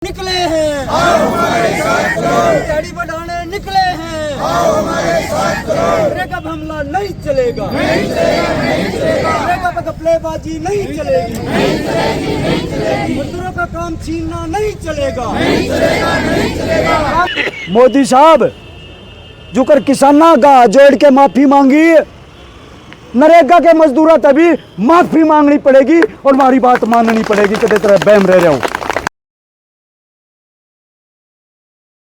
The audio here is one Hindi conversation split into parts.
निकले हैं, गाड़ी बढ़ाने निकले हैं, अब हमला नहीं चलेगा, घपलेबाजी नहीं चलेगी, मजदूरों का काम छीनना नहीं चलेगा। मोदी साहब जुकर किसाना का जोड़ के माफी मांगी, नरेगा के मजदूरा तभी माफी मांगनी पड़ेगी और हमारी बात माननी पड़ेगी। कितने तरह बहम रह रहे हो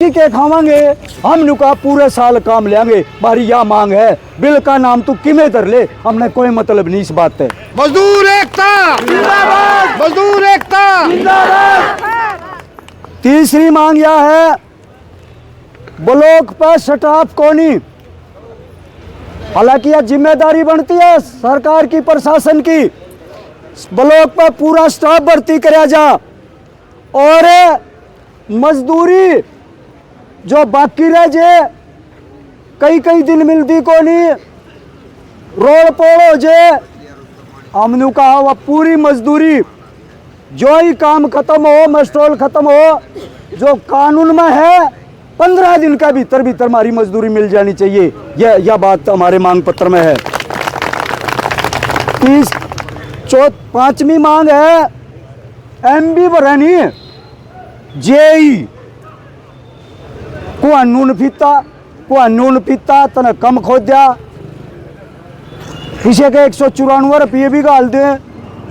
के खावांगे हम नुका पूरे साल काम लेंगे। हमारी यह मांग है, बिल का नाम तू किमें धर ले, हमने कोई मतलब नहीं इस बात है। मजदूर एकता जिंदाबाद, मजदूर एकता जिंदाबाद। तीसरी मांग यह है, ब्लॉक पर स्टाफ कोनी, हालांकि यह जिम्मेदारी बनती है सरकार की, प्रशासन की, ब्लॉक पर पूरा स्टाफ भर्ती कराया जा और मजदूरी जो बाकी रह जे कई दिन मिलती को नहीं, रोड पोड़ हो जे, हमने कहा वह पूरी मजदूरी जो ही काम खत्म हो, मस्टोल खत्म हो, जो कानून में है 15 दिन का भीतर हमारी मजदूरी मिल जानी चाहिए। यह बात हमारे मांग पत्र में है। पांचवी मांग है, MB भरानी जेई को नून पीता तने कम खोद्या, किसी के 194 रुपये भी गाल दे,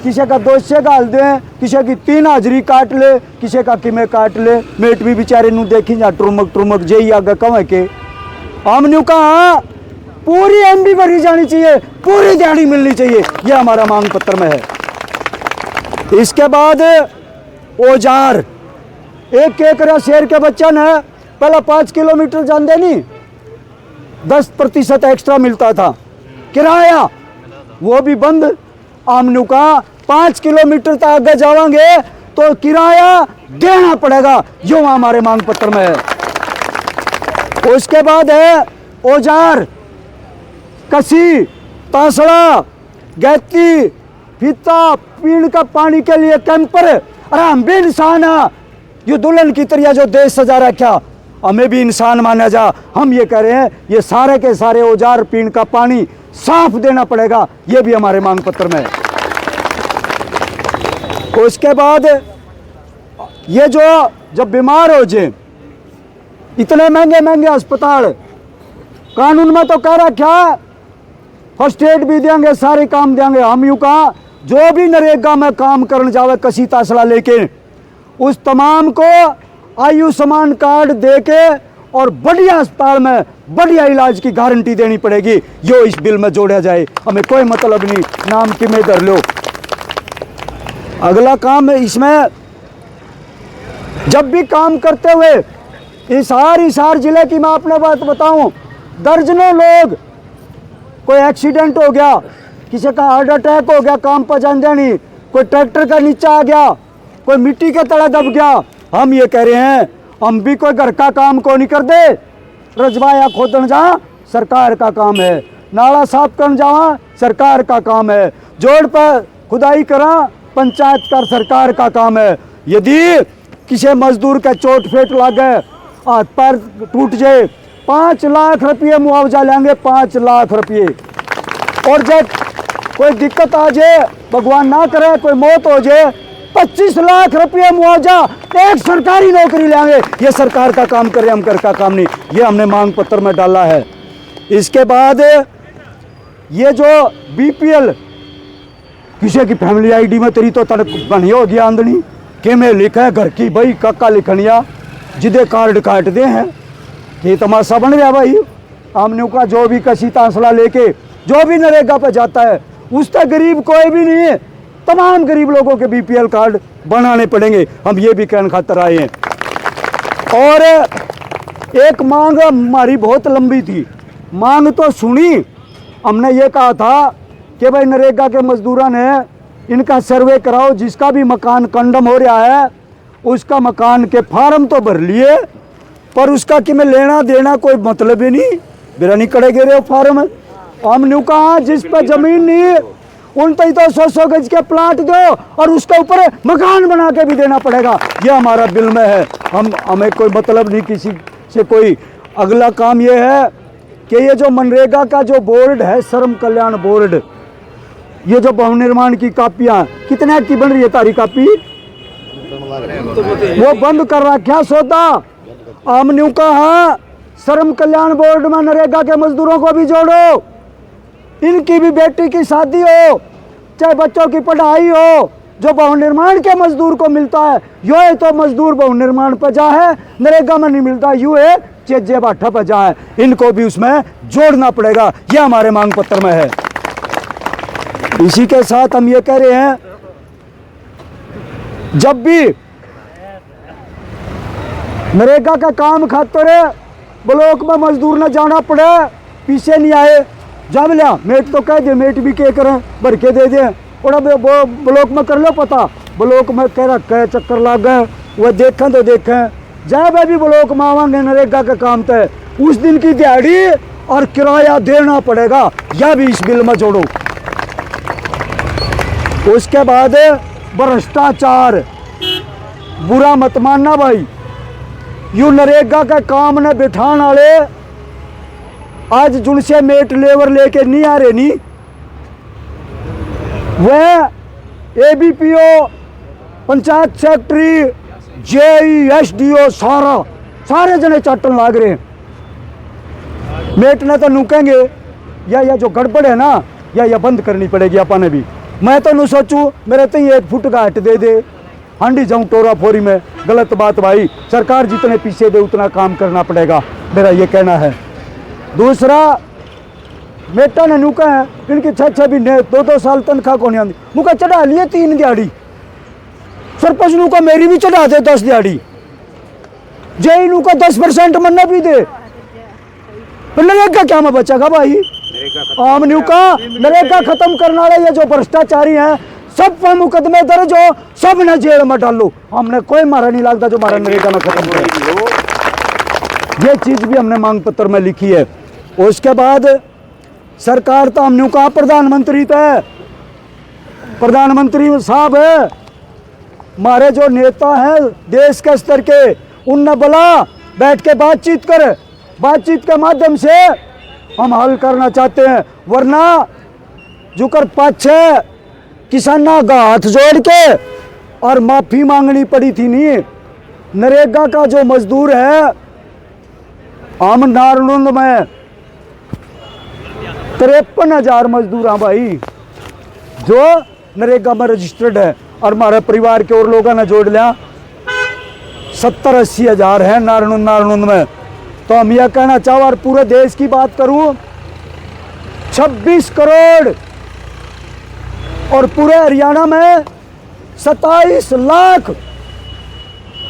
किसी का 200 गाल दे, किसी की 3 हाजरी काट ले, किसी का किमें काट ले, मेट भी बेचारे नू देखी जा ट्रुमक जेई आगे कम के। हमने कहा पूरी MB भरी जानी चाहिए, पूरी दिहाड़ी मिलनी चाहिए, यह हमारा मांग पत्र में है। इसके बाद औजार, एक शहर के बच्चा ने पहला 5 किलोमीटर जान नहीं 10% एक्स्ट्रा मिलता था किराया, वो भी बंद। आमनू का 5 किलोमीटर तक आगे जावांगे तो किराया देना पड़ेगा, जो हमारे मांग पत्र में है। उसके बाद है औजार, कसी, तासड़ा, गैती, फीता, पीने का पानी के लिए कैंपर। अरे हम भी इंसान है, ये दुल्हन की तरह जो देश सजा रखा, हमें भी इंसान माना जा। हम ये कह रहे हैं, ये सारे के सारे औजार, पीने का पानी साफ देना पड़ेगा, ये भी हमारे मांग पत्र में है। उसके बाद ये जो जब बीमार हो जाए, इतने महंगे अस्पताल, कानून में तो कह रखा फर्स्ट एड भी देंगे, सारे काम देंगे। हम यूं कहा जो भी नरेगा में काम करने जावे कसी तासला लेके, उस तमाम को आयुष्मान कार्ड देके और बढ़िया अस्पताल में बढ़िया इलाज की गारंटी देनी पड़ेगी, जो इस बिल में जोड़ा जाए। हमें कोई मतलब नहीं नाम कि में कर लो। अगला काम है, इसमें जब भी काम करते हुए हिसार जिले की मैं अपने बात बताऊं, दर्जनों लोग, कोई एक्सीडेंट हो गया, किसी का हार्ट अटैक हो गया, काम पर जान जानी, कोई ट्रैक्टर का नीचे आ गया, कोई मिट्टी के तले दब गया। हम ये कह रहे हैं, हम भी कोई घर का काम को नहीं कर दे, रजवाया खोदन जा सरकार का काम है, नाला साफ करने जावा सरकार का काम है, जोड़ पर खुदाई करा पंचायत का सरकार का काम है। यदि किसी मजदूर का चोट फेट लगे, हाथ पैर टूट जाए, 5 लाख रुपये मुआवजा लेंगे, 5 लाख रुपये। और जब कोई दिक्कत आ जाए, भगवान ना करे कोई मौत हो जाए, 25 लाख रुपये मुआवजा, एक सरकारी नौकरी लेंगे। ये सरकार का काम करे, हम घर का काम नहीं, ये हमने मांग पत्र में डाला है। इसके बाद ये जो BPL, किसी की फैमिली ID में तेरी तो तड़क बनी होगी आंदनी, के में लिखा है घर की भाई काका लिखनिया, जिदे कार्ड काट दे हैं, ये तमाशा बन गया भाई। हमने का जो भी कसी तासला लेके जो भी नरेगा पे जाता है, उससे गरीब कोई भी नहीं है, तमाम गरीब लोगों के BPL कार्ड बनाने पड़ेंगे। हम ये भी कहने खातर आए हैं। और एक मांग हमारी बहुत लंबी थी, मांग तो सुनी, हमने ये कहा था कि भाई नरेगा के मजदूरों ने इनका सर्वे कराओ, जिसका भी मकान कंडम हो रहा है उसका मकान के फार्म तो भर लिए, पर उसका कि मैं लेना देना कोई मतलब ही नहीं, बिरा नहीं कड़े गिरे फार्म। हमने कहा जिस पर जमीन नहीं उन तक तो 100-100 गज के प्लाट दो और उसके ऊपर मकान बना के भी देना पड़ेगा। ये हमारा बिल में है। हमें कोई मतलब नहीं किसी से कोई। अगला काम ये है कि ये जो मनरेगा का जो बोर्ड है, श्रम कल्याण बोर्ड, ये जो भवन निर्माण की कापियां कितने की बन रही है तारी कापी, वो बंद कर रखा सौदा। हमने कहा श्रम कल्याण बोर्ड में नरेगा के मजदूरों को भी जोड़ो, इनकी भी बेटी की शादी हो, चाहे बच्चों की पढ़ाई हो, जो भवन निर्माण के मजदूर को मिलता है यो है तो मजदूर भवन निर्माण पर जा है, नरेगा में नहीं मिलता, यू है चेजे बाठा पर जा है, इनको भी उसमें जोड़ना पड़ेगा। यह हमारे मांग पत्र में है। इसी के साथ हम ये कह रहे हैं, जब भी नरेगा का काम खातिर ब्लॉक में मजदूर न जाना पड़े, पीछे नहीं आए, जब लिया मेट तो कह दे, मेट भी क्या करें, भर के दे दें, और ब्लॉक में कर लो पता, ब्लॉक में कह रखा चक्कर लग गए, वह देखें तो देखें, जब भी ब्लॉक में आवांगे नरेगा का काम तय, उस दिन की दिहाड़ी और किराया देना पड़ेगा, यह भी इस बिल में जोड़ो। उसके बाद भ्रष्टाचार, बुरा मत मानना भाई, यू नरेगा का काम न बिठान वाले आज जुनसे मेट लेबर लेके नहीं आ रहे नहीं, वह एबीपीओ, पंचायत सेक्रेटरी, जेई, एसडीओ सारे जने चाटन लाग रहे हैं। मेट ने तो नुकेंगे या जो गड़बड़ है ना, या बंद करनी पड़ेगी अपन भी। मैं तो न सोचूं मेरे तो 1 फुट का हट दे दे, हांडी जाऊं टोरा फोरी में, गलत बात भाई। सरकार जितने पीछे दे उतना काम करना पड़ेगा, मेरा ये कहना है। दूसरा, मेटा ने नुका है इनकी 6-6 महीने 2-2 साल तनख्वाह को नहीं आती, मुका चढ़ा लिए 3 दिहाड़ी, सरपंच नुका मेरी भी चढ़ा दे 10 दिहाड़ी, जेई नुका 10% मन्ना भी दे, नरेगा क्या में बचेगा भाई। आम नुका नरेगा खत्म करने वाले ये जो भ्रष्टाचारी हैं, सब पर मुकदमे दर्ज हो, सब ने जेल में डालो, हमने कोई मारा नहीं लगता जो मारा नरेगा में खत्म करे। ये चीज भी हमने मांग पत्र में लिखी है। उसके बाद सरकार तो हमने कहा प्रधानमंत्री तय, प्रधानमंत्री साहब है हमारे जो नेता हैं देश के स्तर के, उनने बोला बैठ के बातचीत कर, बातचीत के माध्यम से हम हल करना चाहते हैं, वरना जुकर पाछे किसाना का हाथ जोड़ के और माफी मांगनी पड़ी थी। नहीं, नरेगा का जो मजदूर है, हम नारनूंद में 53,000 मजदूर हैं भाई जो नरेगा में रजिस्टर्ड है, और हमारे परिवार के और लोगों ने जोड़ लिया 70-80 हज़ार है नारनूंद में। तो हम यह कहना चाहो, और पूरे देश की बात करूं 26 करोड़ और पूरे हरियाणा में 27 लाख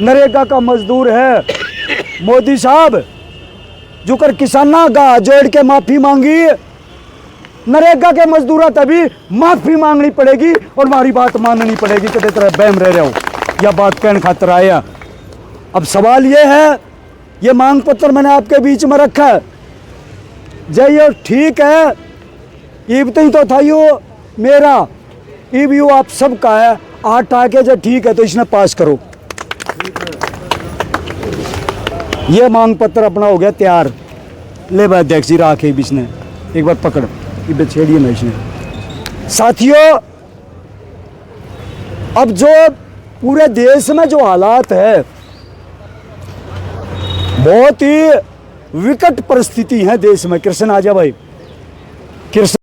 नरेगा का मजदूर है। मोदी साहब जो कर किसाना का जोड़ के माफी मांगी, नरेगा के मजदूरों तभी माफी मांगनी पड़ेगी और हमारी बात माननी पड़ेगी। कितने तरह बहम रहे हो, यह बात कहने खातिर आया। अब सवाल ये है, ये मांग पत्र मैंने आपके बीच में रखा है, जय ठीक है, ईब तो था यो मेरा, ईब यू आप सबका है, 8 आके जो ठीक है तो इसने पास करो। ये मांग पत्र अपना हो गया तैयार। ले भाई अध्यक्ष जी राखे इसने एक बार पकड़, ये छेड़िए ना इसने। साथियों, अब जो पूरे देश में जो हालात है, बहुत ही विकट परिस्थिति है देश में। कृष्ण आजा भाई, कृष्ण।